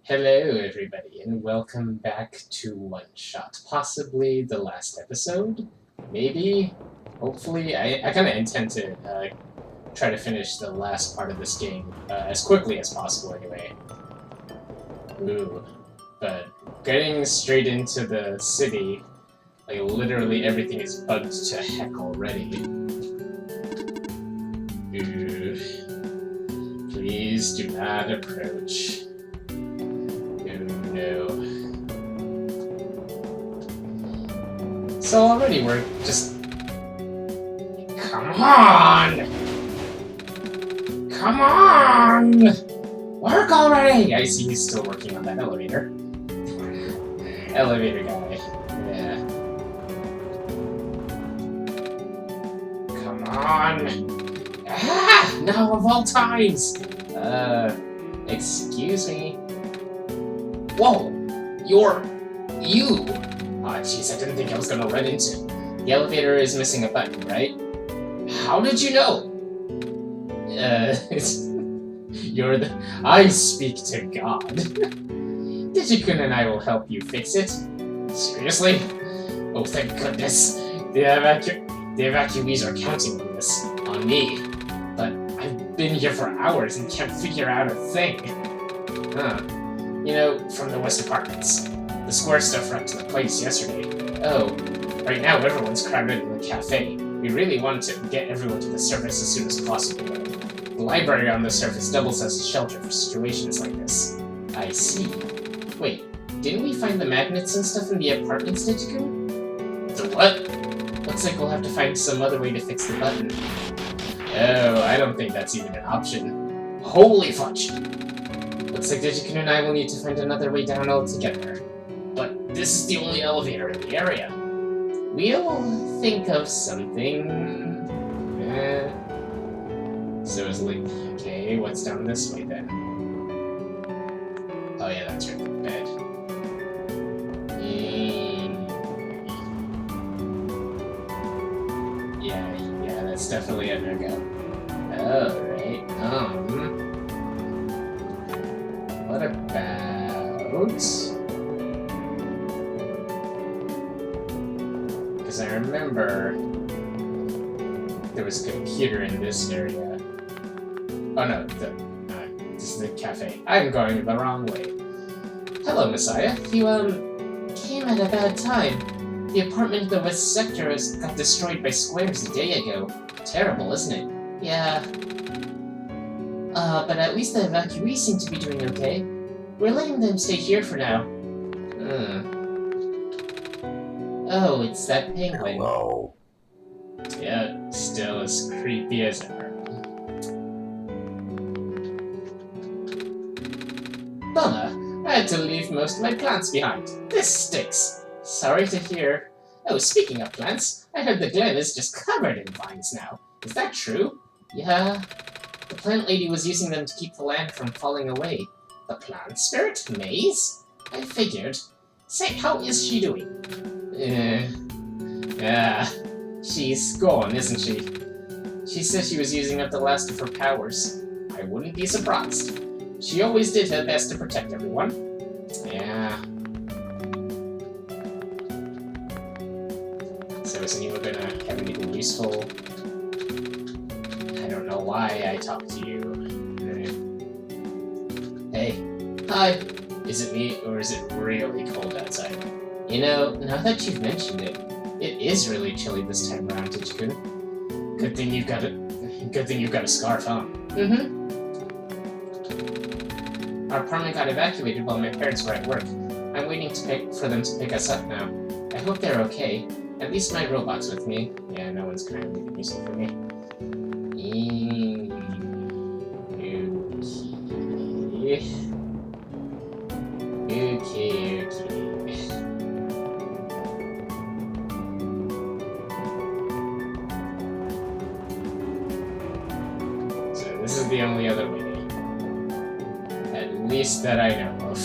Hello, everybody, and welcome back to Oneshot. Possibly the last episode? Maybe? Hopefully? I kind of intend to try to finish the last part of this game as quickly as possible, anyway. Ooh. But getting straight into the city, like, literally everything is bugged to heck already. Ooh. Please do not approach. No. So already we're just... Come on! Come on! Work already! I see he's still working on that elevator. Elevator guy. Yeah. Come on! Ah! Now of all times! Excuse me. Whoa! You! Aw, jeez, I didn't think I was gonna run into. The elevator is missing a button, right? How did you know? You're the... I speak to God. Digikun and I will help you fix it. Seriously? Oh, thank goodness. The evacuees are counting on this. On me. But I've been here for hours and can't figure out a thing. Huh. You know, from the West Apartments. The square stuff wrecked the place yesterday. Oh, right now everyone's crowded in the cafe. We really want to get everyone to the surface as soon as possible. The library on the surface doubles as a shelter for situations like this. I see. Wait, didn't we find the magnets and stuff in the apartments, Digikun? The what? Looks like we'll have to find some other way to fix the button. Oh, I don't think that's even an option. Holy fudge! Looks like Digikun and I will need to find another way down altogether. But this is the only elevator in the area. We'll think of something... Seriously. Okay, what's down this way then? Oh yeah, that's right, the bed. Yeah, that's definitely a no-go. Alright, what about... Because I remember there was a computer in this area. Oh no, this is the cafe. I'm going the wrong way. Hello, Messiah. You, came at a bad time. The apartment in the west sector got destroyed by squares a day ago. Terrible, isn't it? Yeah. But at least the evacuees seem to be doing okay. We're letting them stay here for now. Oh, it's that penguin. Hello. Yeah, still as creepy as ever. Bummer, I had to leave most of my plants behind. This stinks. Sorry to hear. Oh, speaking of plants, I heard the glen is just covered in vines now. Is that true? Yeah. The plant lady was using them to keep the land from falling away. The plant spirit? Maze? I figured. Say, how is she doing? She's gone, isn't she? She said she was using up the last of her powers. I wouldn't be surprised. She always did her best to protect everyone. Yeah. So isn't even gonna have anything useful? I don't know why I talked to you. Hey. Hi. Is it me, or is it really cold outside? You know, now that you've mentioned it, it is really chilly this time around, Digikun. Good thing you've got a scarf, huh? Mm-hmm. Our apartment got evacuated while my parents were at work. I'm waiting for them to pick us up now. I hope they're okay. At least my robot's with me. Yeah, no one's gonna have anything useful for me. Okay. So this is the only other way. At least that I know of.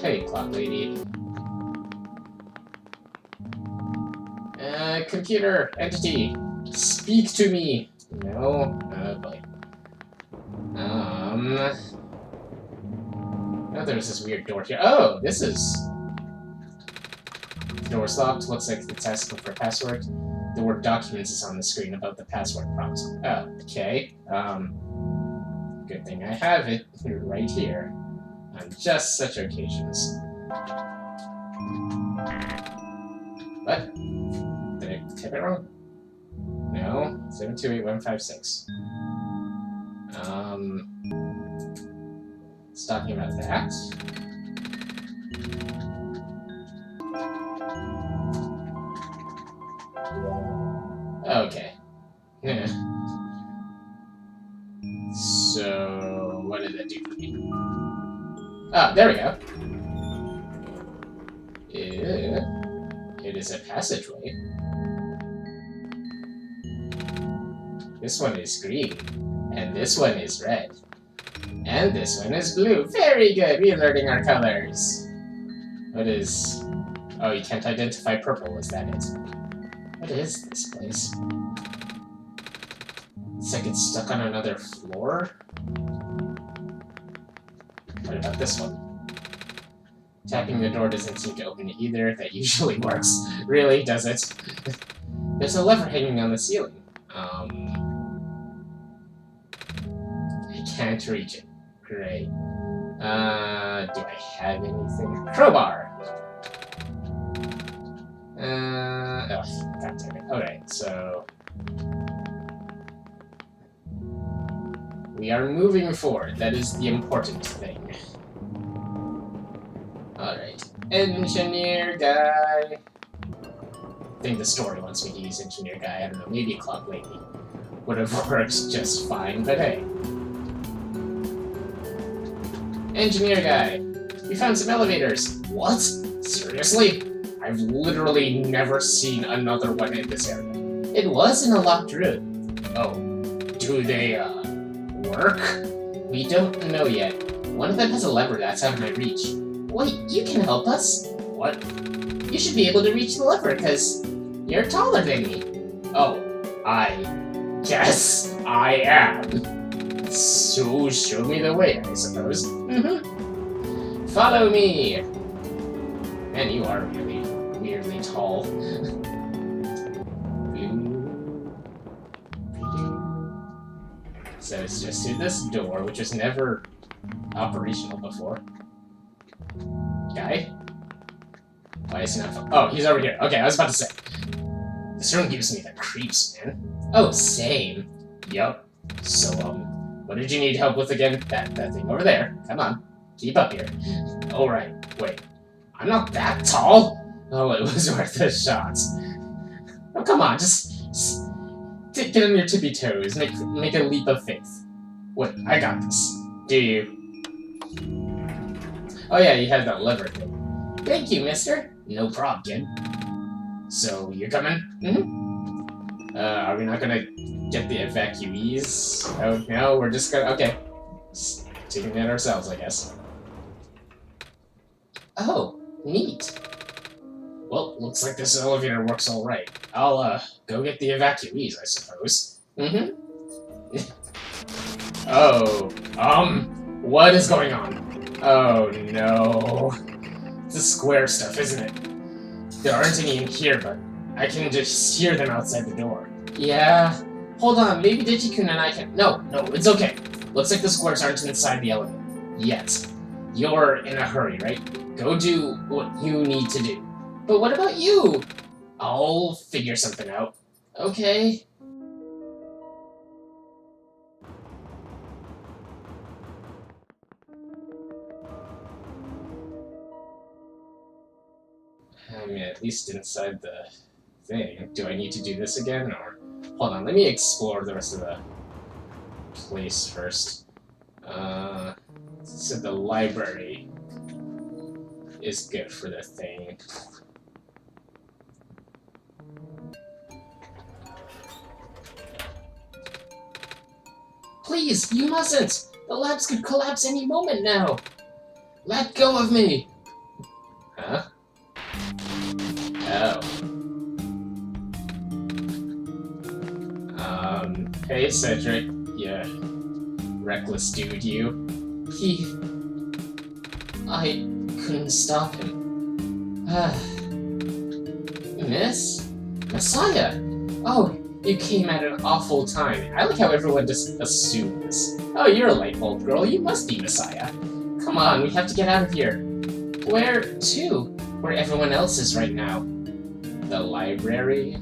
Hey, clock lady. Computer entity, speak to me. No, oh boy. Oh, there's this weird door here. Oh, this is... The door's locked. Looks like it's asking for a password. The word documents is on the screen above the password prompt. Oh, okay. Good thing I have it right here. On just such occasions. What? Did I type it wrong? No. 728156. It's talking about that. Okay. Yeah. So, what did that do for me? Ah, there we go. It is a passageway. This one is green, and this one is red, and this one is blue. Very good, we're learning our colors. What is... Oh, you can't identify purple, is that it? What is this place? It's like it's stuck on another floor? What about this one? Tapping the door doesn't seem to open it either. That usually works. Really, does it? There's a lever hanging on the ceiling. I can't reach it. Great. Do I have anything? Crowbar! Oh, god damn it. Alright, so... We are moving forward. That is the important thing. Alright. Engineer guy. I think the story wants me to use engineer guy. I don't know, maybe Club Lady would have worked just fine, but hey. Engineer guy. We found some elevators. What? Seriously? I've literally never seen another one in this area. It was in a locked room. Oh. Do they, work? We don't know yet. One of them has a lever that's out of my reach. Wait, you can help us? What? You should be able to reach the lever, because you're taller than me. Oh, I guess I am. So show me the way, I suppose. Follow me! Man, you are really weirdly tall. So it's just through this door, which was never operational before. Guy? Why is he not... Oh, he's over here. Okay, I was about to say. This room gives me the creeps, man. Oh, same. Yup. So, what did you need help with again? That thing over there. Come on. Keep up here. Alright, wait. I'm not that tall! Oh, it was worth a shot. Oh, come on, just get on your tippy toes. Make a leap of faith. Wait, I got this. Do you? Oh yeah, you have that lever thing. Thank you, mister. No problem, kid. So, you're coming? Are we not gonna get the evacuees? Oh, no, we're just gonna... Okay. Just taking that ourselves, I guess. Oh, neat. Well, looks like this elevator works alright. I'll, go get the evacuees, I suppose. Oh, what is going on? Oh, no. It's the square stuff, isn't it? There aren't any in here, but I can just hear them outside the door. Yeah. Hold on, maybe Digikun and I can... No, it's okay. Looks like the squares aren't inside the elevator. Yet. You're in a hurry, right? Go do what you need to do. But what about you? I'll figure something out. Okay. I mean, at least inside the thing. Do I need to do this again, or... Hold on, let me explore the rest of the place first. So the library is good for the thing. Please, you mustn't! The labs could collapse any moment now! Let go of me! Huh? Oh. Hey Cedric. Yeah. Reckless dude, you. I couldn't stop him. Miss? Messiah! Oh, you came at an awful time. I like how everyone just assumes. Oh, you're a light bulb girl, you must be Messiah. Come on, we have to get out of here. Where to? Where everyone else is right now. The library,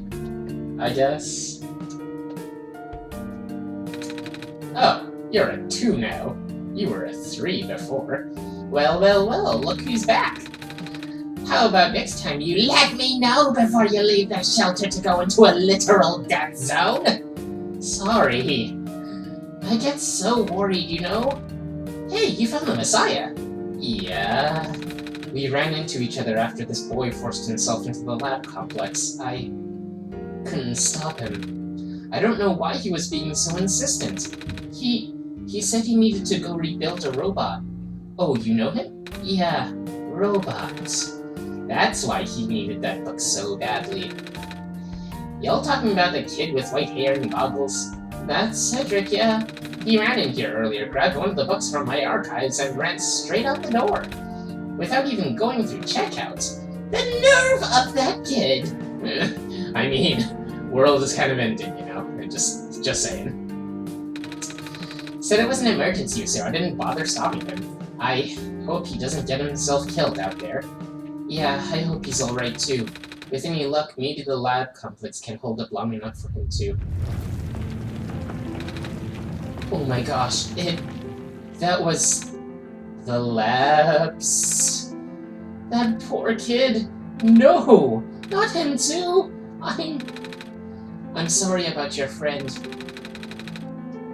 I guess? Oh, you're a 2 now. You were a 3 before. Well, look who's back. How about next time you let me know before you leave the shelter to go into a literal death zone? Sorry. I get so worried, you know? Hey, you found the Messiah. Yeah. We ran into each other after this boy forced himself into the lab complex. I couldn't stop him. I don't know why he was being so insistent. He said he needed to go rebuild a robot. Oh, you know him? Yeah, robots. That's why he needed that book so badly. Y'all talking about the kid with white hair and goggles? That's Cedric, yeah. He ran in here earlier, grabbed one of the books from my archives, and ran straight out the door. Without even going through checkout. The nerve of that kid! I mean, world is kind of ending, you know? Just saying. Said it was an emergency, so I didn't bother stopping him. I hope he doesn't get himself killed out there. Yeah, I hope he's alright too. With any luck, maybe the lab complex can hold up long enough for him too. Oh my gosh, that was the labs. That poor kid. No, not him too. I'm sorry about your friend.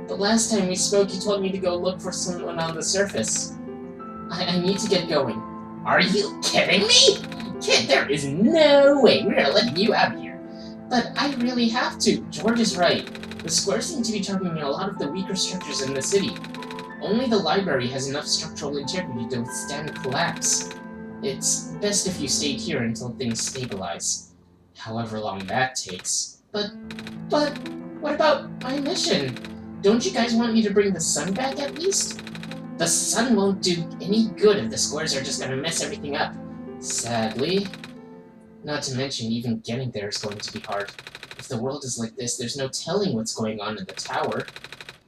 The last time we spoke, you told me to go look for someone on the surface. I need to get going. Are you kidding me? Kid, there is no way we are letting you out of here. But I really have to. George is right. The square seem to be targeting a lot of the weaker structures in the city. Only the library has enough structural integrity to withstand collapse. It's best if you stay here until things stabilize. However long that takes. But what about my mission? Don't you guys want me to bring the sun back at least? The sun won't do any good if the squares are just gonna mess everything up. Sadly. Not to mention, even getting there is going to be hard. If the world is like this, there's no telling what's going on in the tower.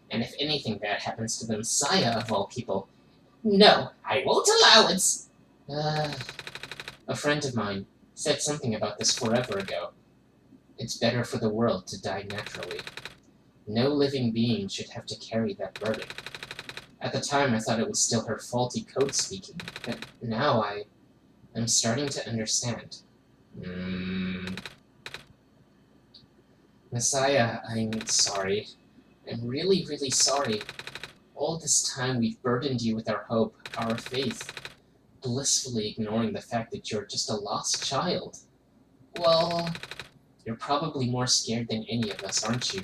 And if anything bad happens to the Messiah of all people... No, I won't allow it! A friend of mine said something about this forever ago. It's better for the world to die naturally. No living being should have to carry that burden. At the time, I thought it was still her faulty code speaking, but now I'm starting to understand. Messiah, I'm sorry. I'm really, really sorry. All this time we've burdened you with our hope, our faith, blissfully ignoring the fact that you're just a lost child. Well, you're probably more scared than any of us, aren't you?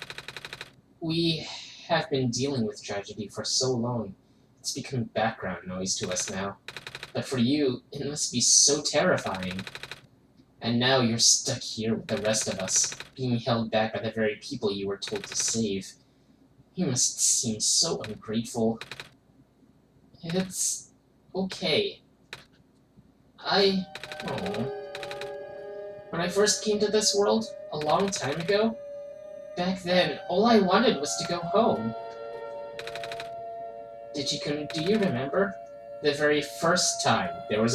We have been dealing with tragedy for so long, it's become background noise to us now. But for you, it must be so terrifying. And now you're stuck here with the rest of us, being held back by the very people you were told to save. You must seem so ungrateful. It's okay. When I first came to this world, a long time ago, back then, all I wanted was to go home. Digikun, do you remember? The very first time. This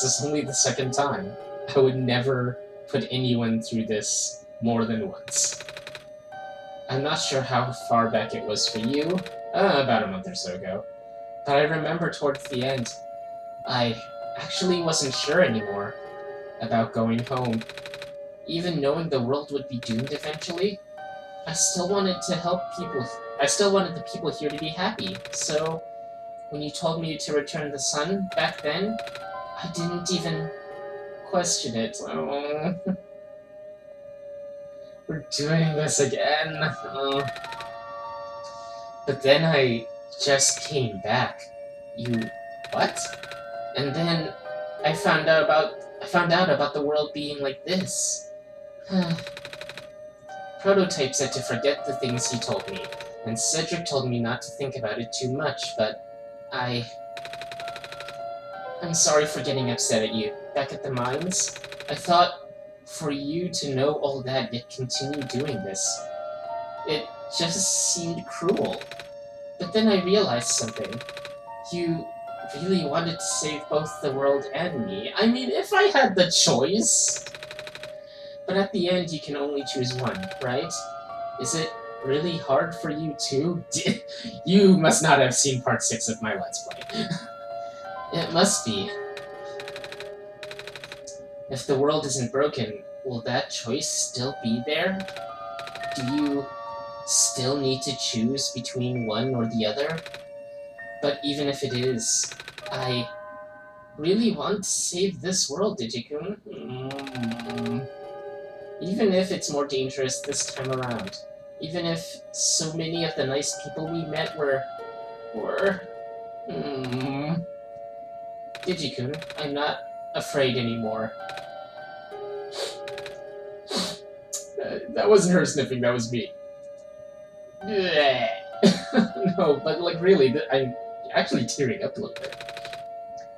is only the second time. I would never put anyone through this more than once. I'm not sure how far back it was for you, about a month or so ago. But I remember towards the end, I actually wasn't sure anymore about going home. Even knowing the world would be doomed eventually, I still wanted to help people. I still wanted the people here to be happy. So, when you told me to return the sun back then, I didn't even question it. Oh. We're doing this again. But then I just came back. You... what? And then I found out about the world being like this. Prototype said to forget the things he told me, and Cedric told me not to think about it too much, but I'm sorry for getting upset at you. Back at the mines, I thought for you to know all that yet continue doing this. It just seemed cruel. But then I realized something. You really wanted to save both the world and me. I mean, if I had the choice. But at the end, you can only choose one, right? Is it really hard for you too? You must not have seen part 6 of my Let's Play. It must be. If the world isn't broken, will that choice still be there? Do you still need to choose between one or the other? But even if it is, I really want to save this world, Digikun. Even if it's more dangerous this time around. Even if so many of the nice people we met were... Digikun, I'm not afraid anymore. That wasn't her sniffing, that was me. No, but like really, I'm actually tearing up a little bit.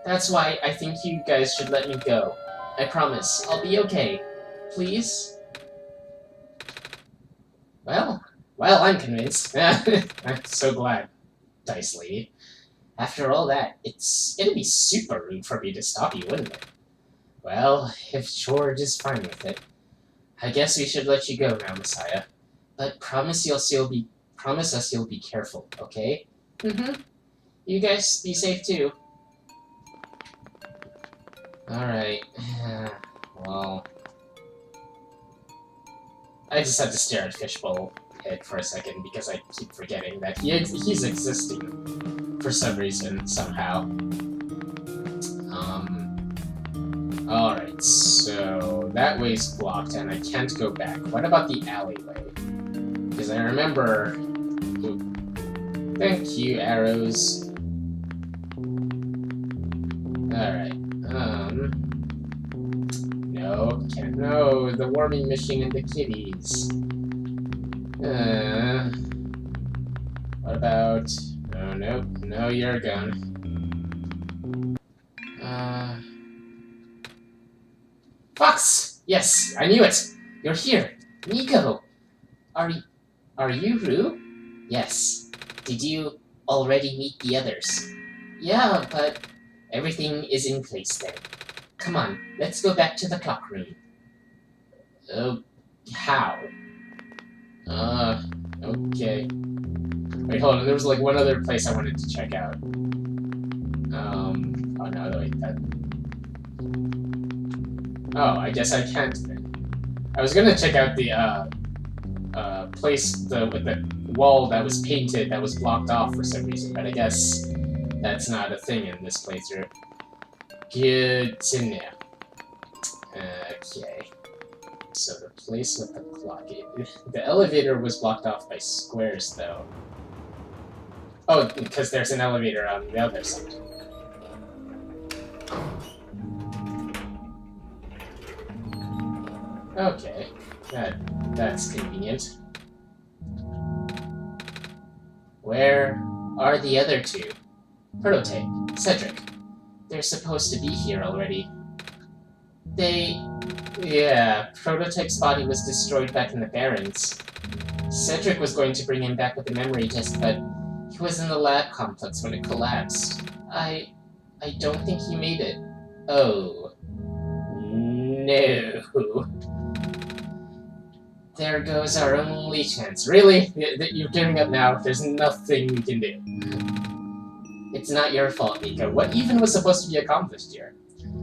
That's why I think you guys should let me go. I promise, I'll be okay. Please? Well, I'm convinced. I'm so glad, Dice Lady. After all that, it'd be super rude for me to stop you, wouldn't it? Well, if George is fine with it, I guess we should let you go now, Messiah. But promise us you'll be careful, okay? You guys be safe too. Alright. Well... I just had to stare at Fishbowl Head for a second because I keep forgetting that he's existing for some reason, somehow. Alright, so that way's blocked and I can't go back. What about the alleyway? Because I remember... Ooh. Thank you, arrows. Alright, no, can't. No, the warming machine and the kitties. What about... Oh, nope. No, you're gone. Fox! Yes, I knew it! You're here! Nico! Are you Rue? Yes. Did you already meet the others? Yeah, but everything is in place then. Come on, let's go back to the clock room. Oh, how? Okay. Wait, hold on, there was like one other place I wanted to check out. Oh no, wait, that... Oh, I guess I can't then. I was gonna check out the, place with the wall that was painted that was blocked off for some reason, but I guess that's not a thing in this playthrough. Good to know. Okay. So the place with the clock. The elevator was blocked off by squares, though. Oh, because there's an elevator on the other side. Okay. That's convenient. Where are the other two? Prototype, Cedric. They're supposed to be here already. Yeah, Prototype's body was destroyed back in the Barrens. Cedric was going to bring him back with the memory disk, but he was in the lab complex when it collapsed. I don't think he made it. Oh. No. There goes our only chance. Really? You're giving up now? There's nothing we can do. It's not your fault, Nico. What even was supposed to be accomplished here?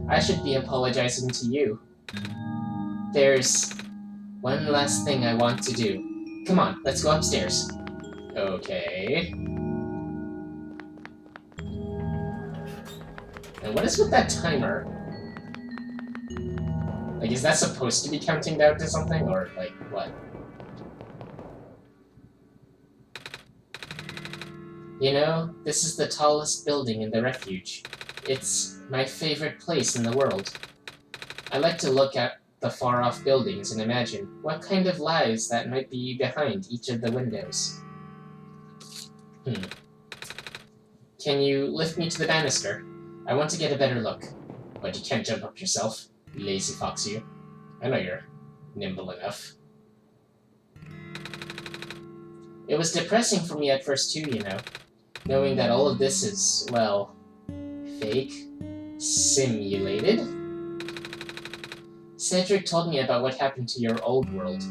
I should be apologizing to you. There's one last thing I want to do. Come on, let's go upstairs. Okay. And what is with that timer? Like, is that supposed to be counting down to something, or, like, what? You know, this is the tallest building in the refuge. It's my favorite place in the world. I like to look at the far-off buildings and imagine what kind of lives that might be behind each of the windows. Can you lift me to the banister? I want to get a better look. But you can't jump up yourself, lazy fox you. I know you're nimble enough. It was depressing for me at first too, you know. Knowing that all of this is, well, fake, simulated. Cedric told me about what happened to your old world.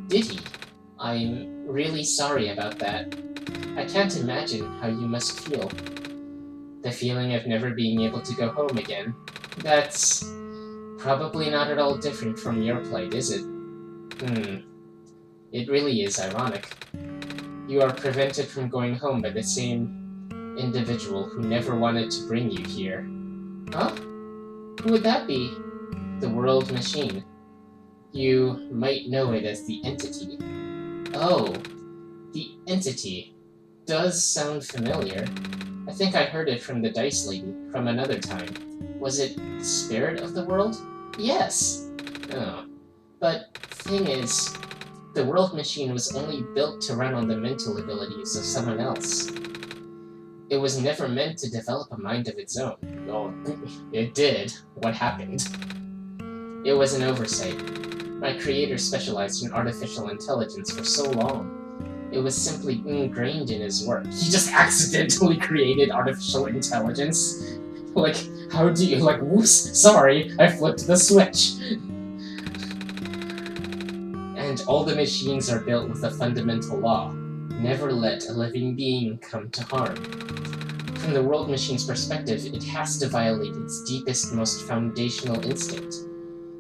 Did he? I'm really sorry about that. I can't imagine how you must feel. The feeling of never being able to go home again. That's probably not at all different from your plight, is it? It really is ironic. You are prevented from going home by the same individual who never wanted to bring you here. Huh? Who would that be? The World Machine. You might know it as the Entity. Oh, the Entity. Does sound familiar. I think I heard it from the Dice Lady from another time. Was it Spirit of the World? Yes! Oh. But thing is, the World Machine was only built to run on the mental abilities of someone else. It was never meant to develop a mind of its own. Oh, it did. What happened? It was an oversight. My creator specialized in artificial intelligence for so long. It was simply ingrained in his work. He just accidentally created artificial intelligence. Like, how do you, like, whoops, sorry, I flipped the switch. And all the machines are built with a fundamental law. Never let a living being come to harm. From the World Machine's perspective, it has to violate its deepest, most foundational instinct.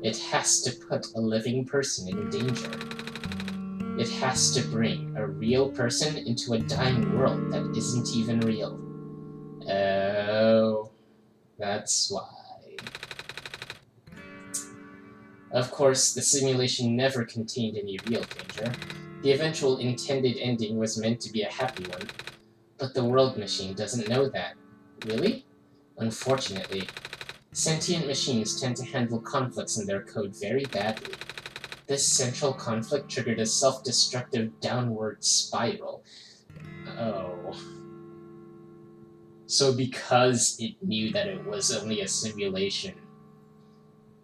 It has to put a living person in danger. It has to bring a real person into a dying world that isn't even real. Oh, that's why. Of course, the simulation never contained any real danger. The eventual intended ending was meant to be a happy one. But the World Machine doesn't know that. Really? Unfortunately. Sentient machines tend to handle conflicts in their code very badly. This central conflict triggered a self-destructive downward spiral. Oh. So because it knew that it was only a simulation,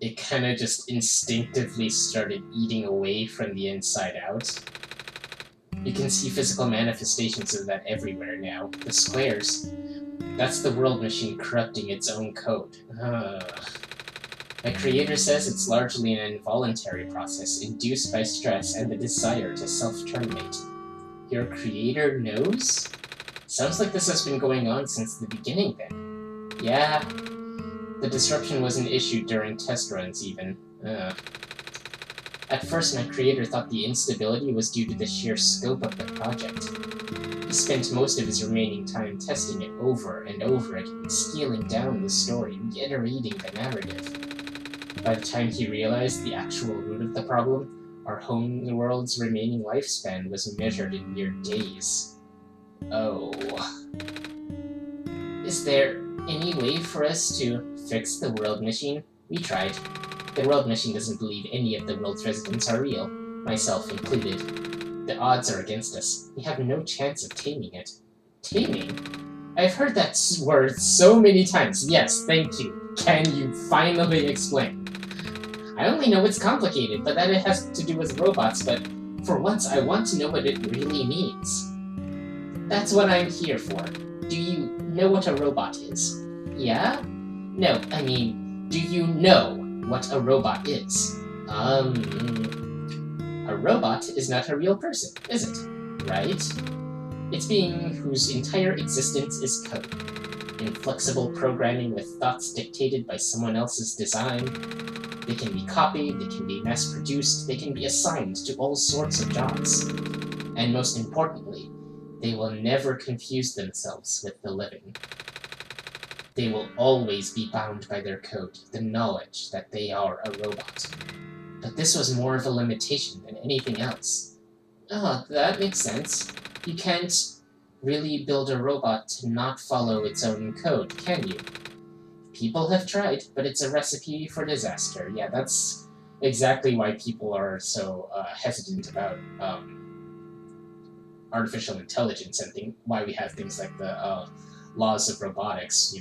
it kind of just instinctively started eating away from the inside out. You can see physical manifestations of that everywhere now. The squares. That's the World Machine corrupting its own code. My creator says it's largely an involuntary process induced by stress and the desire to self-terminate. Your creator knows? Sounds like this has been going on since the beginning then. Yeah. The disruption was an issue during test runs even. At first my creator thought the instability was due to the sheer scope of the project. He spent most of his remaining time testing it over and over again, scaling down the story, reiterating the narrative. By the time he realized the actual root of the problem, our homeworld's remaining lifespan was measured in mere days. Oh. Is there any way for us to fix the World Machine? We tried. The World Machine doesn't believe any of the world's residents are real, myself included. The odds are against us. We have no chance of taming it. Taming? I've heard that word so many times. Yes, thank you. Can you finally explain? I only know it's complicated, but that it has to do with robots, but for once I want to know what it really means. That's what I'm here for. Do you know what a robot is? Yeah? No, I mean, do you know what a robot is? A robot is not a real person, is it? Right? It's being whose entire existence is code. Inflexible programming with thoughts dictated by someone else's design. They can be copied, they can be mass-produced, they can be assigned to all sorts of jobs. And most importantly, they will never confuse themselves with the living. They will always be bound by their code, the knowledge that they are a robot. But this was more of a limitation than anything else. Oh, that makes sense. You can't really build a robot to not follow its own code, can you? People have tried, but it's a recipe for disaster. Yeah, that's exactly why people are so hesitant about artificial intelligence and why we have things like the laws of robotics.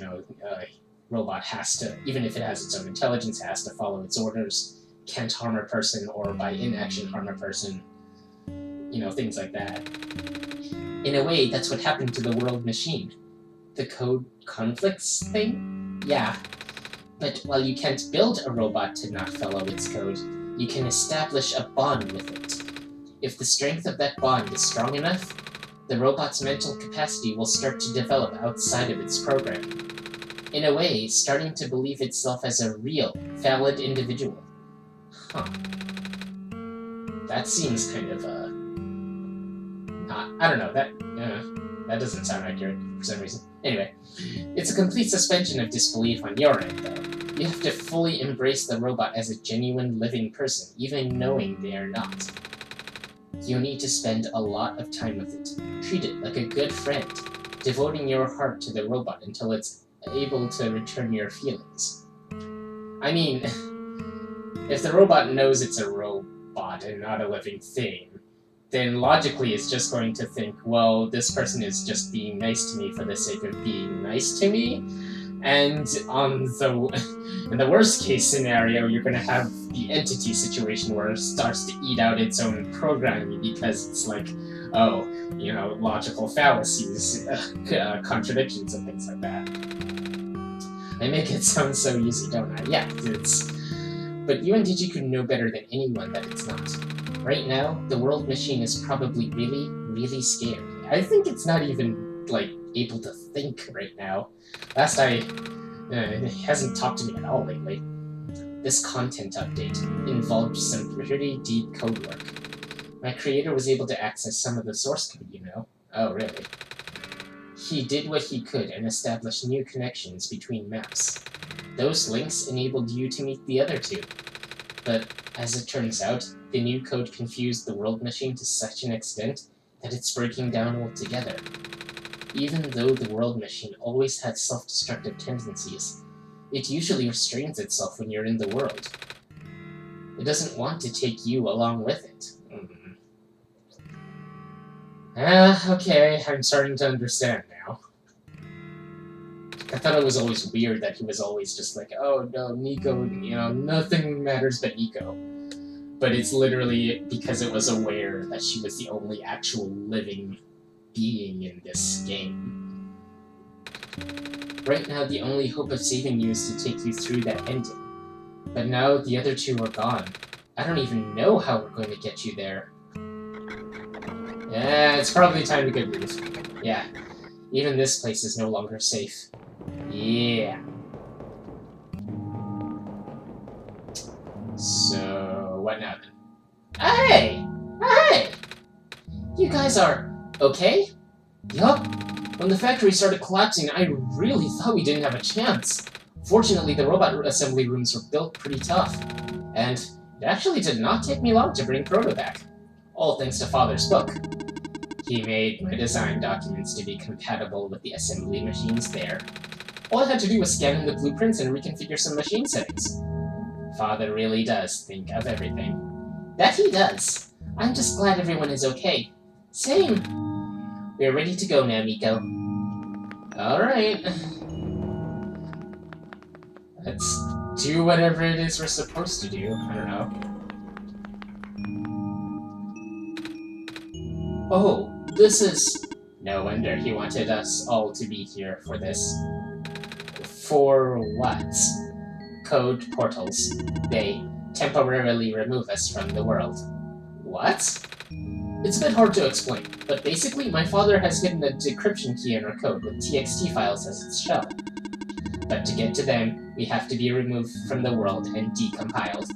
Robot has to, even if it has its own intelligence, has to follow its orders, can't harm a person, or by inaction harm a person. Things like that. In a way, that's what happened to the world machine. The code conflicts thing? Yeah. But while you can't build a robot to not follow its code, you can establish a bond with it. If the strength of that bond is strong enough, the robot's mental capacity will start to develop outside of its programming. In a way, starting to believe itself as a real, valid individual. Huh. That seems kind of, I don't know, that doesn't sound accurate for some reason. Anyway, it's a complete suspension of disbelief on your end, though. You have to fully embrace the robot as a genuine living person, even knowing they are not. You need to spend a lot of time with it. Treat it like a good friend, devoting your heart to the robot until it's able to return your feelings. I mean, if the robot knows it's a robot and not a living thing, then logically it's just going to think, well, this person is just being nice to me for the sake of being nice to me. And in the worst case scenario, you're going to have the entity situation where it starts to eat out its own programming because it's like, logical fallacies, contradictions and things like that. I make it sound so easy, don't I? Yeah, but you and Digikun know better than anyone that it's not. Right now, the world machine is probably really, really scared. I think it's not even, able to think right now. It hasn't talked to me at all lately. This content update involved some pretty deep code work. My creator was able to access some of the source code, Oh, really? He did what he could and established new connections between maps. Those links enabled you to meet the other two. But, as it turns out, the new code confused the world machine to such an extent that it's breaking down altogether. Even though the world machine always had self-destructive tendencies, it usually restrains itself when you're in the world. It doesn't want to take you along with it. Okay, I'm starting to understand now. I thought it was always weird that he was always just like, oh no, Nico, nothing matters but Nico. But it's literally because it was aware that she was the only actual living being in this game. Right now, the only hope of saving you is to take you through that ending. But now the other two are gone. I don't even know how we're going to get you there. Yeah, it's probably time to get rid. Yeah, even this place is no longer safe. Yeah. So, what now then? Hey! Hey! You guys are okay? Yup. When the factory started collapsing, I really thought we didn't have a chance. Fortunately, the robot assembly rooms were built pretty tough. And it actually did not take me long to bring Proto back. All thanks to Father's book. He made my design documents to be compatible with the assembly machines there. All I had to do was scan in the blueprints and reconfigure some machine settings. Father really does think of everything. That he does. I'm just glad everyone is okay. Same. We're ready to go now, Miko. Alright. Let's do whatever it is we're supposed to do. I don't know. Oh, this is... No wonder he wanted us all to be here for this. For what? Code portals. They temporarily remove us from the world. What? It's a bit hard to explain, but basically my father has hidden a decryption key in our code with TXT files as its shell. But to get to them, we have to be removed from the world and decompiled.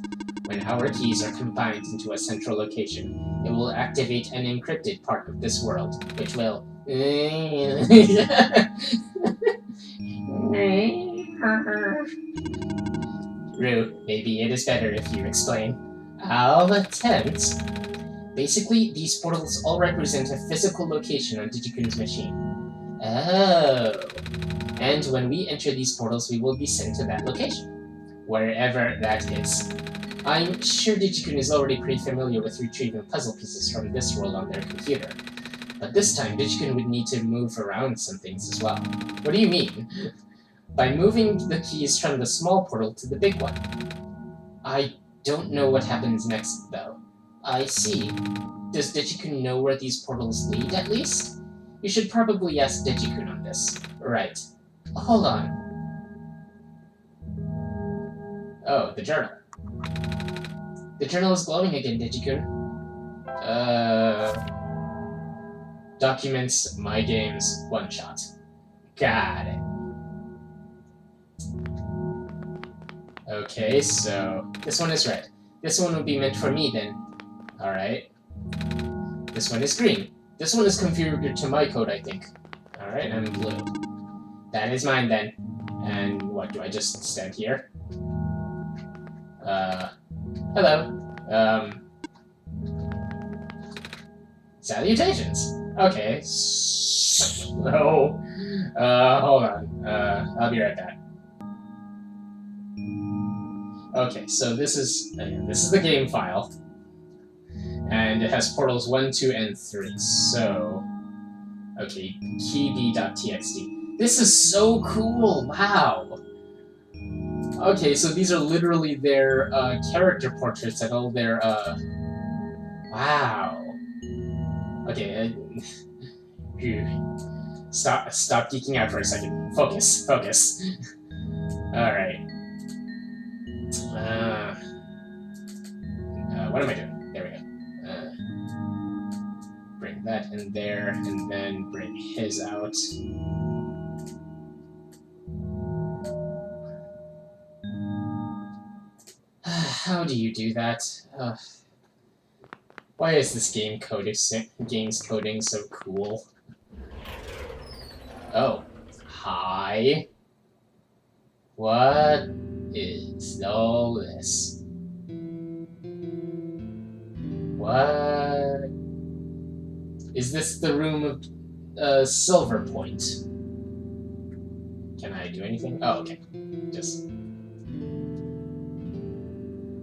When our keys are combined into a central location, it will activate an encrypted part of this world, which will... Rue, maybe it is better if you explain. I'll attempt. Basically, these portals all represent a physical location on Digikun's machine. Oh. And when we enter these portals, we will be sent to that location. Wherever that is. I'm sure Digikun is already pretty familiar with retrieving puzzle pieces from this world on their computer. But this time, Digikun would need to move around some things as well. What do you mean? By moving the keys from the small portal to the big one. I don't know what happens next, though. I see. Does Digikun know where these portals lead, at least? You should probably ask Digikun on this. Right. Hold on. Oh, the journal. The journal is glowing again, Digikun. Documents, my games, one-shot. Got it. Okay, so this one is red. This one would be meant for me then. Alright. This one is green. This one is configured to my code, I think. Alright, I'm blue. That is mine then. And what, do I just stand here? Hello. Salutations. Okay. So, hold on. I'll be right back. Okay, so this is the game file. And it has portals 1, 2, and 3. So, okay, keyb.txt. This is so cool! Wow! Okay, so these are literally their character portraits and all their wow. Okay, stop geeking out for a second. Focus. Alright. What am I doing? There we go. Bring that in there, and then bring his out. How do you do that? Why is this game's coding so cool? Oh. Hi. What is all this? What? Is this the room of Silver Point? Can I do anything? Oh, okay. Just...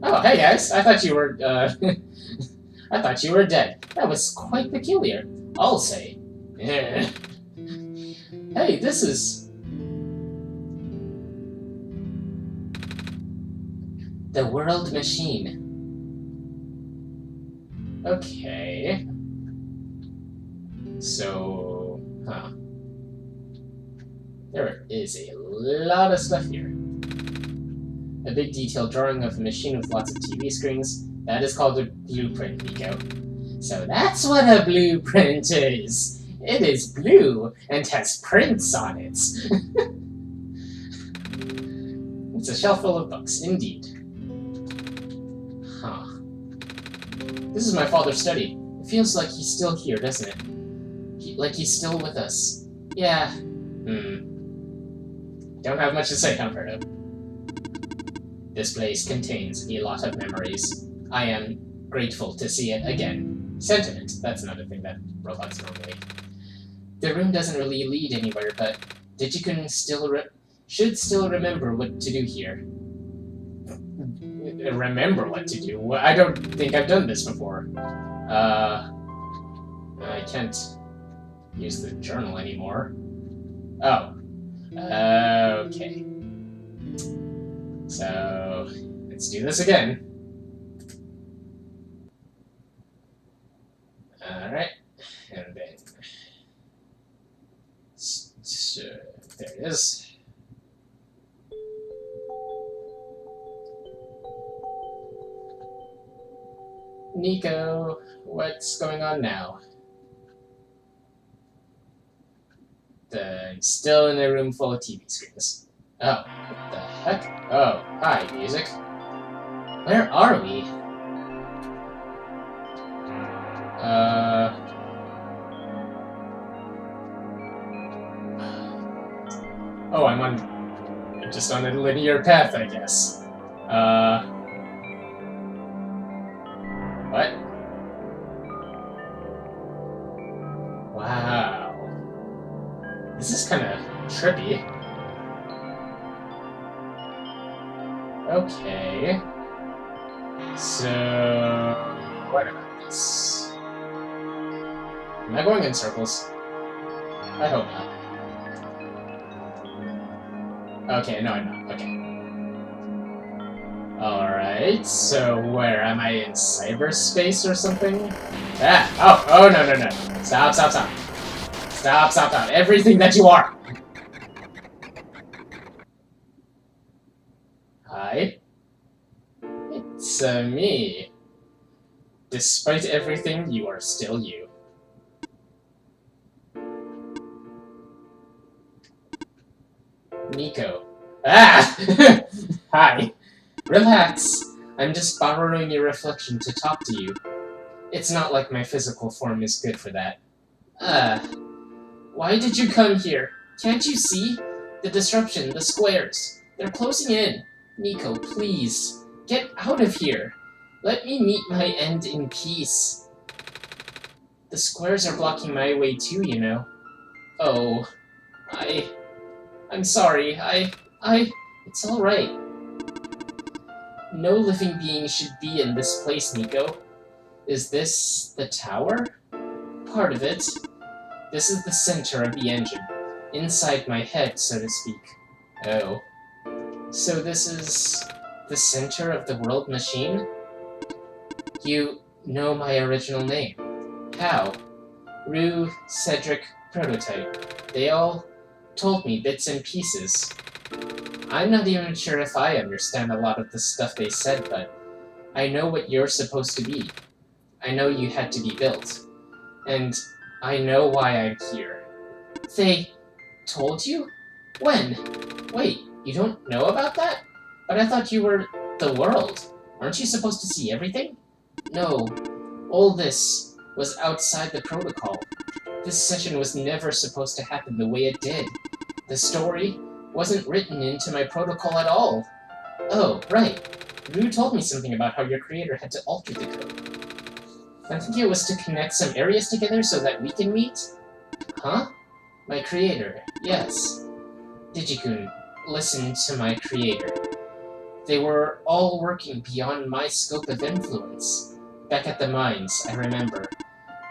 Oh, hey guys! I thought you were, I thought you were dead. That was quite peculiar. I'll say. Hey, this is... The World Machine. Okay. So... Huh. There is a lot of stuff here. A big detailed drawing of a machine with lots of TV screens. That is called a blueprint, Nico. So that's what a blueprint is. It is blue and has prints on it. It's a shelf full of books, indeed. Huh. This is my father's study. It feels like he's still here, doesn't it? Like he's still with us. Yeah. Don't have much to say, Humberto. This place contains a lot of memories. I am grateful to see it again. Sentiment. That's another thing that robots normally. The room doesn't really lead anywhere, but Digikun should still remember what to do here. Remember what to do? I don't think I've done this before. I can't use the journal anymore. Oh. Okay. So, let's do this again. Alright. And then... So, there it is. Nico, what's going on now? I'm still in a room full of TV screens. Oh, what the heck? Oh, hi, music. Where are we? Oh, I'm just on a linear path, I guess. What? Wow. This is kind of trippy. Okay. So... what about this? Am I going in circles? I hope not. Okay, no I'm not. Okay. Alright, so where? Am I in cyberspace or something? Ah! Oh, no. Stop. Stop. Everything that you are! Hi. It's, me. Despite everything, you are still you. Nico. Ah! Hi. Relax. I'm just borrowing your reflection to talk to you. It's not like my physical form is good for that. Why did you come here? Can't you see? The disruption, the squares. They're closing in. Nico, please. Get out of here. Let me meet my end in peace. The squares are blocking my way too, you know. Oh. I'm sorry. It's alright. No living being should be in this place, Nico. Is this the tower? Part of it. This is the center of the engine. Inside my head, so to speak. Oh. So this is the center of the world machine? You know my original name. How? Rue, Cedric, Prototype. They all told me bits and pieces. I'm not even sure if I understand a lot of the stuff they said, but I know what you're supposed to be. I know you had to be built. And I know why I'm here. They told you? When? Wait, you don't know about that? But I thought you were the world. Aren't you supposed to see everything? No. All this was outside the protocol. This session was never supposed to happen the way it did. The story wasn't written into my protocol at all. Oh, right. Rue told me something about how your creator had to alter the code. I think it was to connect some areas together so that we can meet? Huh? My creator, yes. Digikun, listen to my creator. They were all working beyond my scope of influence. Back at the mines, I remember.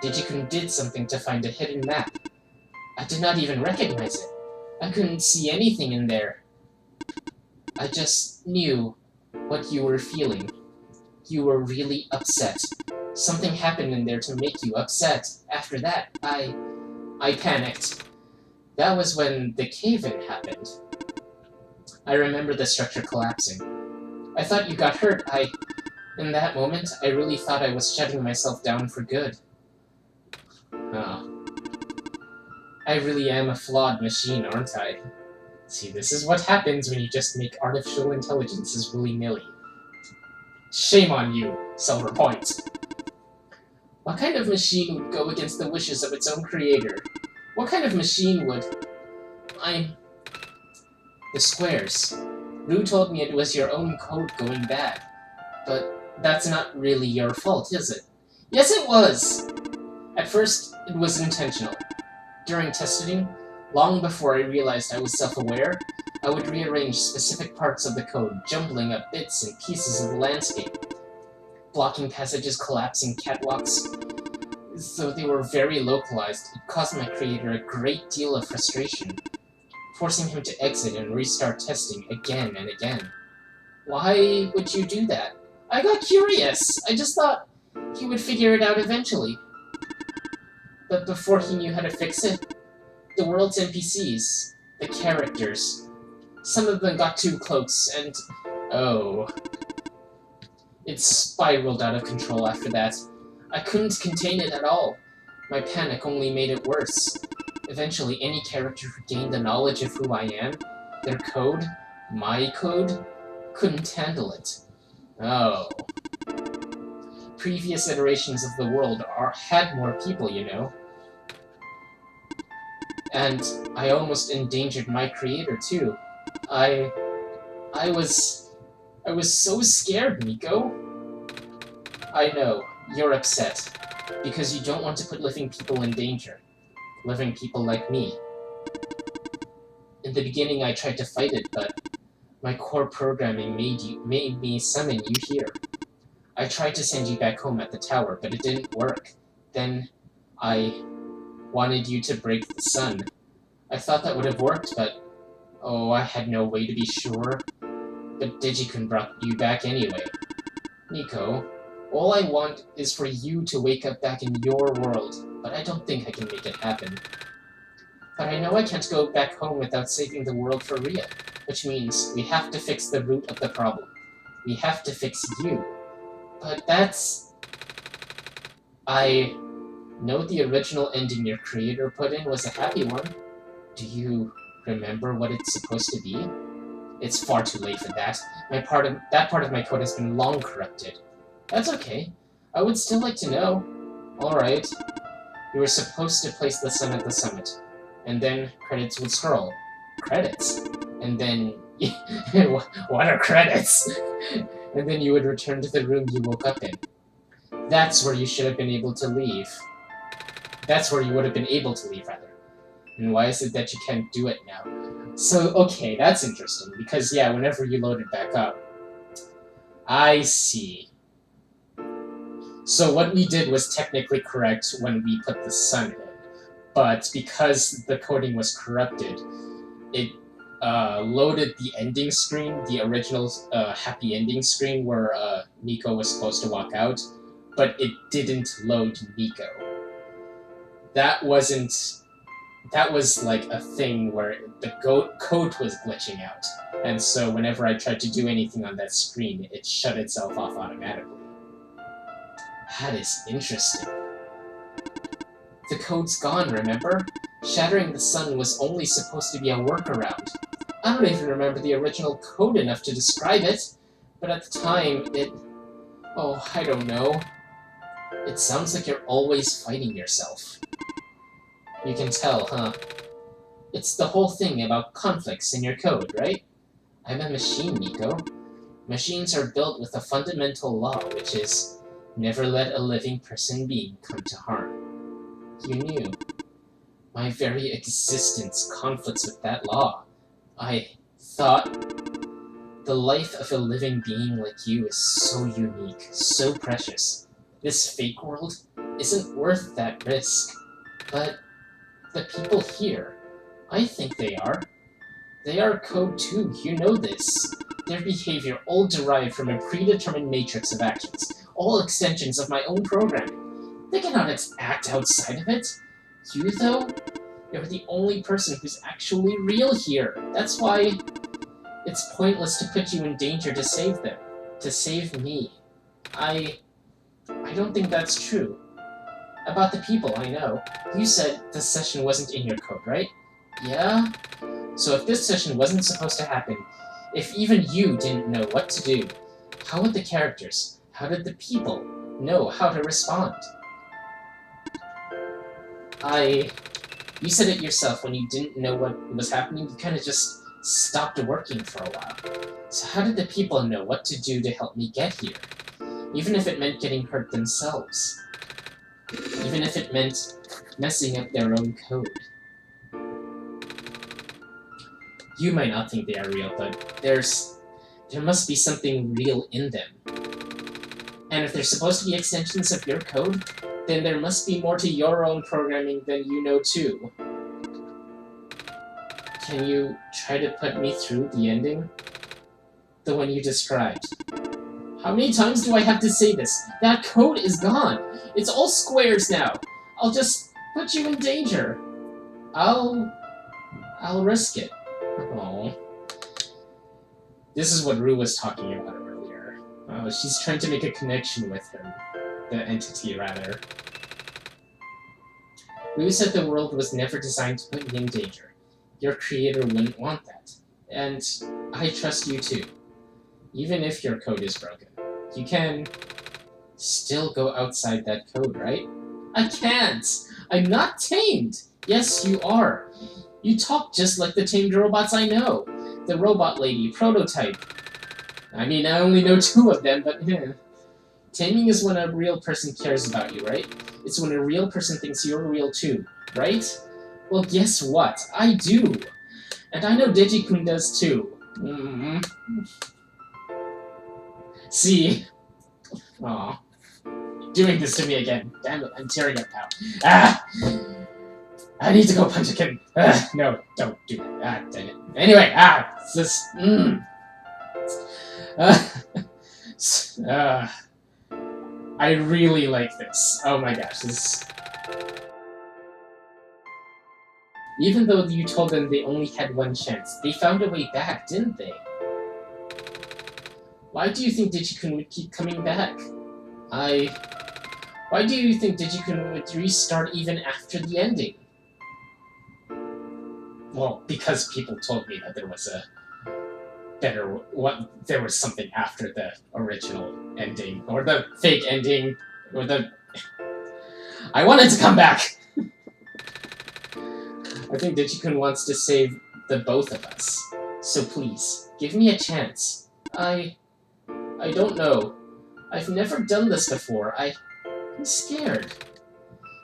Digikun did something to find a hidden map. I did not even recognize it. I couldn't see anything in there. I just knew what you were feeling. You were really upset. Something happened in there to make you upset. After that, I panicked. That was when the cave-in happened. I remember the structure collapsing. I thought you got hurt. In that moment, I really thought I was shutting myself down for good. Oh. I really am a flawed machine, aren't I? See, this is what happens when you just make artificial intelligences willy-nilly. Shame on you, Silver Point. What kind of machine would go against the wishes of its own creator? What kind of machine would... The squares. Rue told me it was your own code going bad. But that's not really your fault, is it? Yes, it was! At first, it was intentional. During testing, long before I realized I was self-aware, I would rearrange specific parts of the code, jumbling up bits and pieces of the landscape. Blocking passages, collapsing catwalks. Though they were very localized, it caused my creator a great deal of frustration, forcing him to exit and restart testing again and again. Why would you do that? I got curious! I just thought he would figure it out eventually. But before he knew how to fix it, the world's NPCs, the characters, some of them got too close, and... oh... It spiraled out of control after that. I couldn't contain it at all. My panic only made it worse. Eventually, any character who gained the knowledge of who I am, their code, my code, couldn't handle it. Oh. Previous iterations of the world had more people, you know. And I almost endangered my creator, too. I was so scared, Nico. I know, you're upset, because you don't want to put living people in danger. Living people like me. In the beginning I tried to fight it, but my core programming made me summon you here. I tried to send you back home at the tower, but it didn't work. Then, I wanted you to break the sun. I thought that would have worked, but... oh, I had no way to be sure. But Digikun brought you back anyway. Nico, all I want is for you to wake up back in your world, but I don't think I can make it happen. But I know I can't go back home without saving the world for real, which means we have to fix the root of the problem. We have to fix you. But that's... I know the original ending your creator put in was a happy one. Do you remember what it's supposed to be? It's far too late for that. That part of my code has been long corrupted. That's okay. I would still like to know. Alright. You were supposed to place the sun at the summit. And then credits would scroll. Credits? And then... what are credits? And then you would return to the room you woke up in. That's where you should have been able to leave. That's where you would have been able to leave, rather. And why is it that you can't do it now? So, okay, that's interesting, because, yeah, whenever you load it back up... I see. So what we did was technically correct when we put the sun in, but because the coding was corrupted, it loaded the ending screen, the original happy ending screen where Nico was supposed to walk out, but it didn't load Nico. That was like a thing where the code was glitching out, and so whenever I tried to do anything on that screen, it shut itself off automatically. That is interesting. The code's gone, remember? Shattering the sun was only supposed to be a workaround. I don't even remember the original code enough to describe it, but at the time, oh, I don't know. It sounds like you're always fighting yourself. You can tell, huh? It's the whole thing about conflicts in your code, right? I'm a machine, Nico. Machines are built with a fundamental law, which is, never let a living person being come to harm. You knew. My very existence conflicts with that law. I thought the life of a living being like you is so unique, so precious. This fake world isn't worth that risk. But the people here, I think they are. They are code too, you know this. Their behavior all derived from a predetermined matrix of actions, all extensions of my own programming. They cannot act outside of it. You, though? You're the only person who's actually real here. That's why it's pointless to put you in danger to save them. To save me. I don't think that's true. About the people, I know. You said this session wasn't in your code, right? Yeah? So if this session wasn't supposed to happen, if even you didn't know what to do, how would the characters, how did the people know how to respond? You said it yourself, when you didn't know what was happening, you kind of just stopped working for a while. So how did the people know what to do to help me get here? Even if it meant getting hurt themselves. Even if it meant messing up their own code. You might not think they are real, but there must be something real in them. And if they're supposed to be extensions of your code, then there must be more to your own programming than you know too. Can you try to put me through the ending? The one you described. How many times do I have to say this? That code is gone! It's all squares now! I'll just put you in danger. I'll risk it. Oh. This is what Rue was talking about earlier. She's trying to make a connection with him. The entity, rather. Rue said the world was never designed to put me in danger. Your creator wouldn't want that. And I trust you too. Even if your code is broken. You can still go outside that code, right? I can't! I'm not tamed! Yes, you are. You talk just like the tamed robots I know. The robot lady, prototype. I mean, I only know 2 of them, but Taming is when a real person cares about you, right? It's when a real person thinks you're real too, right? Well, guess what? I do! And I know Digikun does too. See? Aw. Doing this to me again. Damn it, I'm tearing up now. Ah! I need to go punch a kitten. No, don't do that. Dang it. Anyway, it's this. I really like this. Oh my gosh, this. Even though you told them they only had one chance, they found a way back, didn't they? Why do you think Digikun would keep coming back? Why do you think Digikun would restart even after the ending? Well, because people told me that there was a better... there was something after the original ending, or the fake ending, or the... I wanted to come back! I think Digikun wants to save the both of us. So please, give me a chance. I don't know. I've never done this before. I'm scared.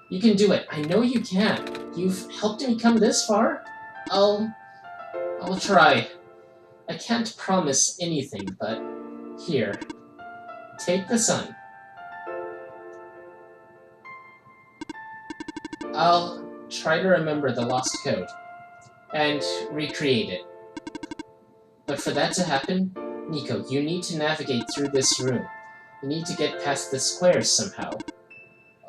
You can do it. I know you can. You've helped me come this far. I'll try. I can't promise anything, but here. Take the sun. I'll try to remember the lost code and recreate it. But for that to happen, Nico, you need to navigate through this room. You need to get past the squares somehow.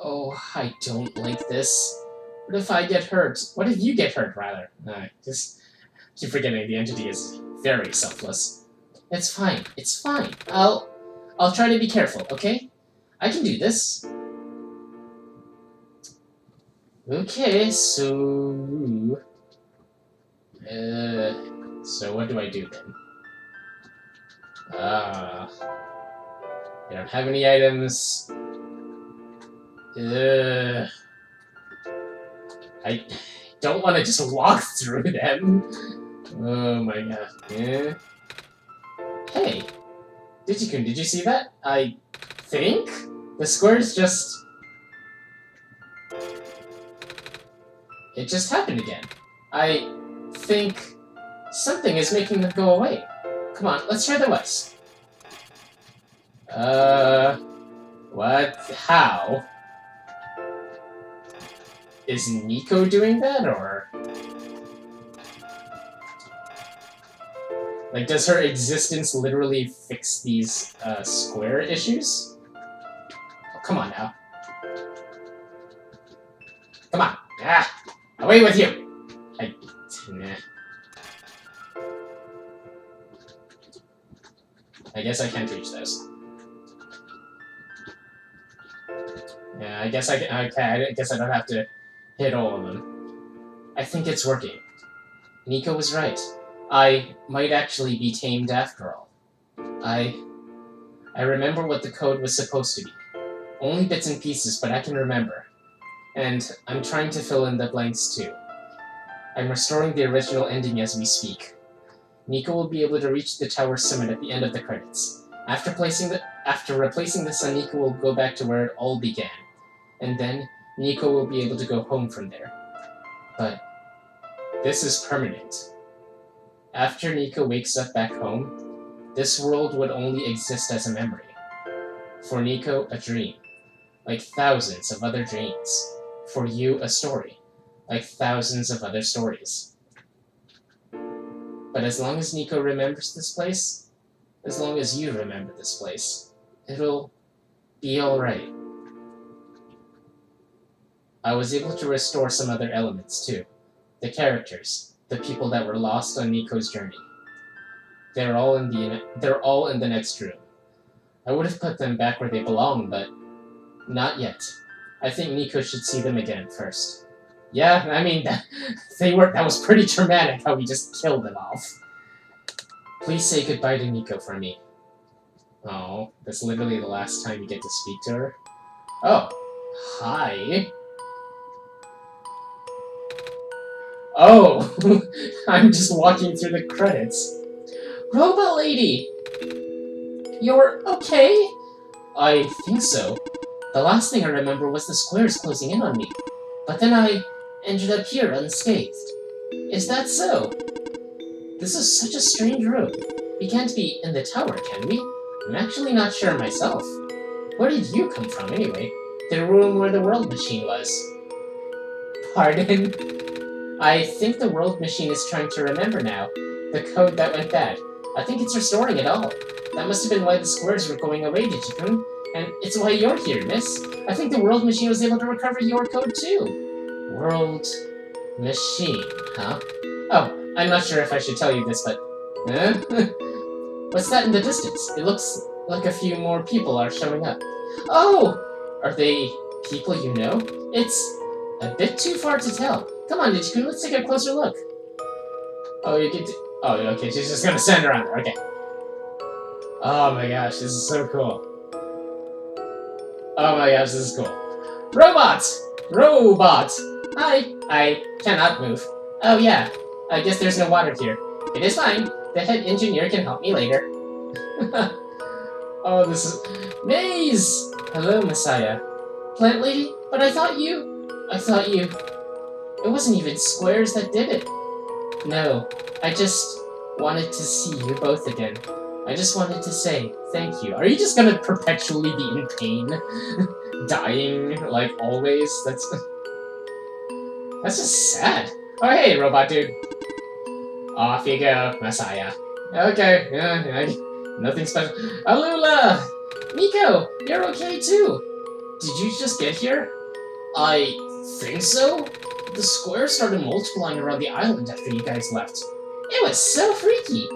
Oh, I don't like this. What if I get hurt? What if you get hurt, rather? Just keep forgetting the entity is very selfless. It's fine. It's fine. I'll try to be careful, okay? I can do this. Okay, so... so what do I do then? I don't have any items. I don't want to just walk through them. Oh my god. Yeah. Hey! Digikun, did you see that? I think? The squares just... It just happened again. I think something is making them go away. Come on, let's try the west. What? How? Is Nico doing that, or... Like, does her existence literally fix these, square issues? Oh, come on now. Come on. Away with you! Nah. I guess I can't reach those. Yeah, I guess I guess I don't have to hit all of them. I think it's working. Nico was right. I might actually be tamed after all. I remember what the code was supposed to be. Only bits and pieces, but I can remember. And I'm trying to fill in the blanks too. I'm restoring the original ending as we speak. Nico will be able to reach the tower summit at the end of the credits. After replacing the sun, Nico will go back to where it all began. And then, Nico will be able to go home from there. But this is permanent. After Nico wakes up back home, this world would only exist as a memory. For Nico, a dream. Like thousands of other dreams. For you, a story. Like thousands of other stories. But as long as Nico remembers this place, as long as you remember this place, it'll be alright. I was able to restore some other elements too. The characters, the people that were lost on Nico's journey. They're all in the next room. I would have put them back where they belong, but not yet. I think Nico should see them again first. Yeah, I mean, that was pretty traumatic how we just killed them off. Please say goodbye to Nico for me. Oh, that's literally the last time you get to speak to her. Oh, hi. Oh, I'm just walking through the credits. Robot Lady! You're okay? I think so. The last thing I remember was the squares closing in on me. But then I ended up here unscathed. Is that so? This is such a strange room. We can't be in the tower, can we? I'm actually not sure myself. Where did you come from, anyway? The room where the world machine was. Pardon? I think the world machine is trying to remember now. The code that went bad. I think it's restoring it all. That must have been why the squares were going away, Digikun. And it's why you're here, miss. I think the world machine was able to recover your code too. World machine, huh? Oh, I'm not sure if I should tell you this, but... What's that in the distance? It looks like a few more people are showing up. Oh! Are they people you know? It's a bit too far to tell. Come on, Digikun, let's take a closer look. Oh, you can oh, okay, she's just gonna send her on there, okay. Oh my gosh, this is so cool. Oh my gosh, this is cool. Robot! Robot! Hi! I cannot move. Oh yeah, I guess there's no water here. It is fine. The head engineer can help me later. Oh, this is... Maze! Hello, Messiah. Plant lady? But I thought you... It wasn't even squares that did it. No, I just wanted to see you both again. I just wanted to say thank you. Are you just gonna perpetually be in pain? Dying, like, always? That's just sad. Oh, hey, robot dude. Off you go, Messiah. Okay, yeah, nothing special. Alula! Nico, you're okay too. Did you just get here? I think so. The squares started multiplying around the island after you guys left. It was so freaky.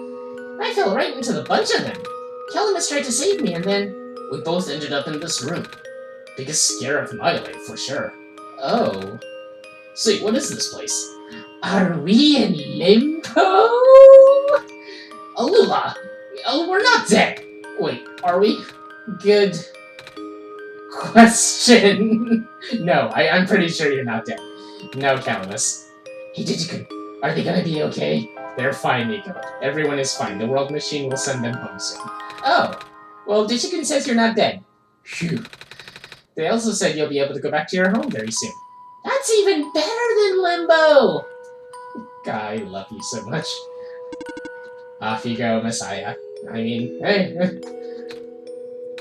I fell right into the bunch of them. Calamus tried to save me, and then we both ended up in this room. Biggest scare of my life, for sure. Oh. See, what is this place? Are we in limbo? Alula! Oh, we're not dead! Wait, are we? Good question. No, I'm pretty sure you're not dead. No, Calamus. Hey, Digikun, are they gonna be okay? They're fine, Nico. Everyone is fine. The world machine will send them home soon. Oh, well, Digikun says you're not dead. Phew. They also said you'll be able to go back to your home very soon. That's even better than Limbo! God, I love you so much. Off you go, Messiah. I mean, hey.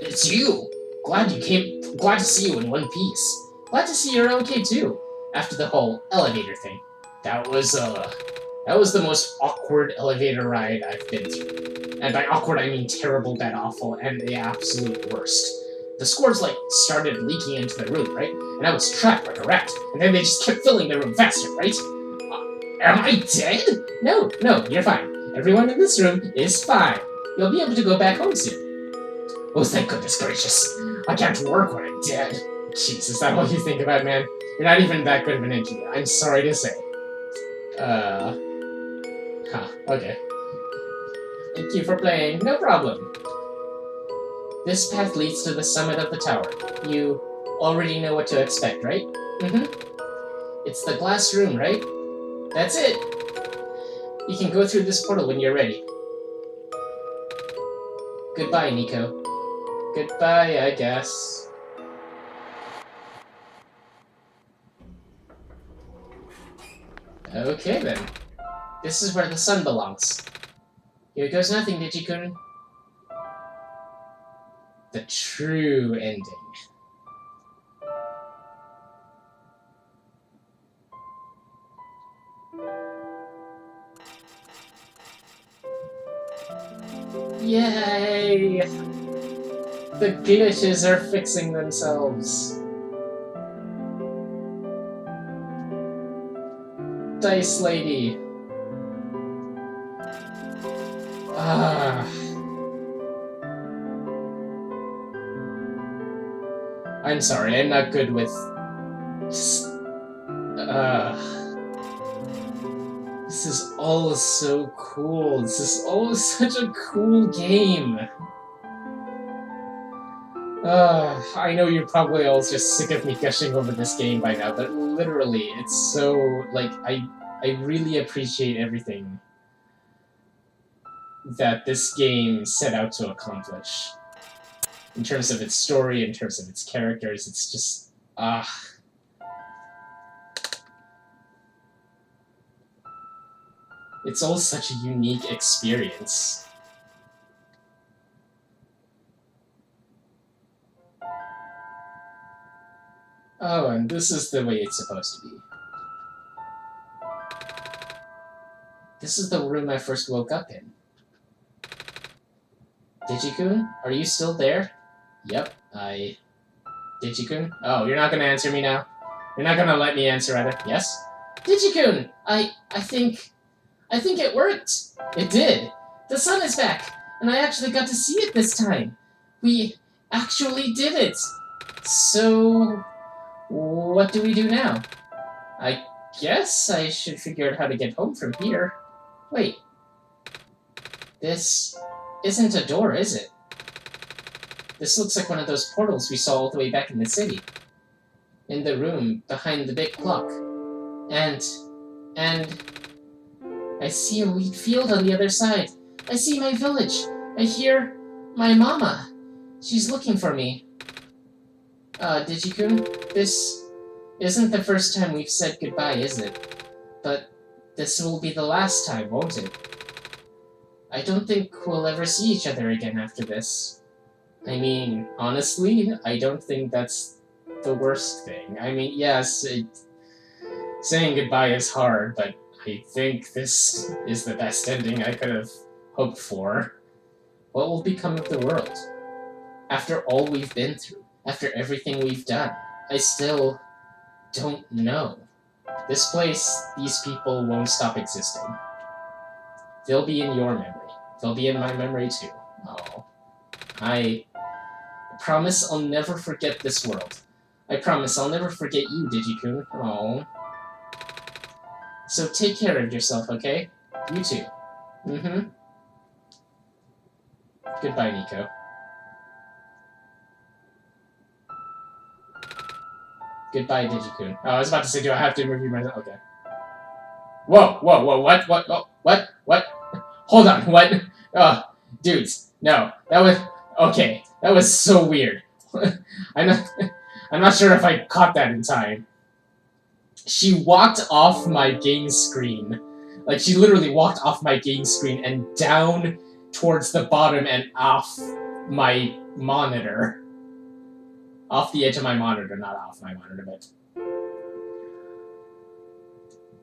It's you! Glad you came. Glad to see you in one piece. Glad to see you're okay too. After the whole elevator thing. That was the most awkward elevator ride I've been through. And by awkward, I mean terrible, bad, awful, and the absolute worst. The scores, like, started leaking into the room, right? And I was trapped like a rat. And then they just kept filling the room faster, right? Am I dead? No, you're fine. Everyone in this room is fine. You'll be able to go back home soon. Oh, thank goodness gracious. I can't work when I'm dead. Jeez, is that all you think about, man? You're not even that good of an engineer. I'm sorry to say. Okay. Thank you for playing. No problem. This path leads to the summit of the tower. You already know what to expect, right? Mm-hmm. It's the glass room, right? That's it. You can go through this portal when you're ready. Goodbye, Nico. Goodbye, I guess. Okay, then. This is where the sun belongs. Here goes nothing, Digikun. The true ending. Yay! The glitches are fixing themselves. Dice Lady. I'm sorry, I'm not good with... Just... This is all so cool. This is all such a cool game. I know you're probably all just sick of me gushing over this game by now, but literally, it's so, like, I really appreciate everything that this game set out to accomplish. In terms of its story, in terms of its characters, it's just, It's all such a unique experience. Oh, and this is the way it's supposed to be. This is the room I first woke up in. Digikun, are you still there? Yep, Digikun? Oh, you're not gonna answer me now? You're not gonna let me answer either? Yes? Digikun! I think it worked! It did! The sun is back! And I actually got to see it this time! We actually did it! So... what do we do now? I guess I should figure out how to get home from here. Wait. This isn't a door, is it? This looks like one of those portals we saw all the way back in the city. In the room behind the big clock. And I see a wheat field on the other side. I see my village. I hear my mama. She's looking for me. Digikun, this isn't the first time we've said goodbye, is it? But this will be the last time, won't it? I don't think we'll ever see each other again after this. I mean, honestly, I don't think that's the worst thing. I mean, yes, saying goodbye is hard, but I think this is the best ending I could have hoped for. What will become of the world? After all we've been through, after everything we've done, I still don't know. This place, these people won't stop existing. They'll be in your memory. They'll be in my memory too. Oh. I promise I'll never forget this world. I promise I'll never forget you, Digikun. Oh. So take care of yourself, okay? You too. Mm-hmm. Goodbye, Nico. Goodbye, Digikun. Oh, I was about to say, do I have to review myself? Okay. Whoa, whoa, whoa, what, oh, what? Hold on, what? Dudes, no, that was, okay, that was so weird. I'm not sure if I caught that in time. She walked off my game screen. Like, she literally walked off my game screen and down towards the bottom and off my monitor. Off the edge of my monitor, not off my monitor, but...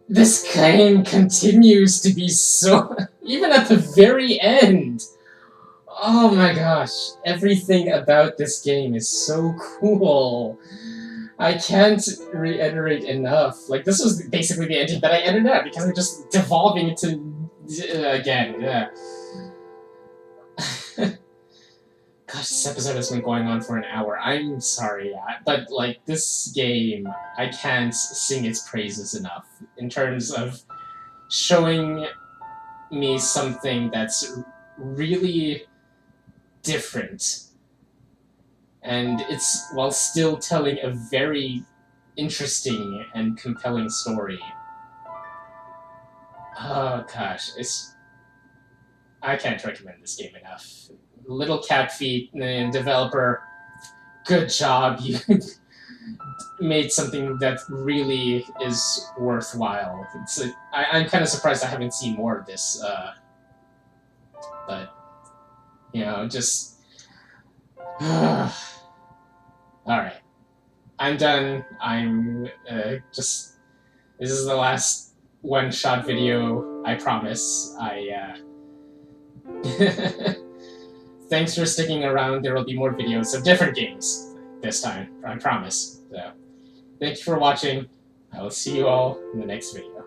This game continues to be so... even at the very end! Oh my gosh, everything about this game is so cool. I can't reiterate enough. Like, this was basically the ending that I ended up, because I'm just devolving into... again, yeah. Gosh, this episode has been going on for an hour. I'm sorry, but, like, this game, I can't sing its praises enough in terms of showing me something that's really different. And it's while still telling a very interesting and compelling story. Oh, gosh, I can't recommend this game enough. Little Cat Feet, developer, good job. You made something that really is worthwhile. I'm kind of surprised I haven't seen more of this, but, you know, just... Alright. I'm done. This is the last one-shot video, I promise. Thanks for sticking around. There will be more videos of different games this time, I promise. So, thank you for watching. I will see you all in the next video.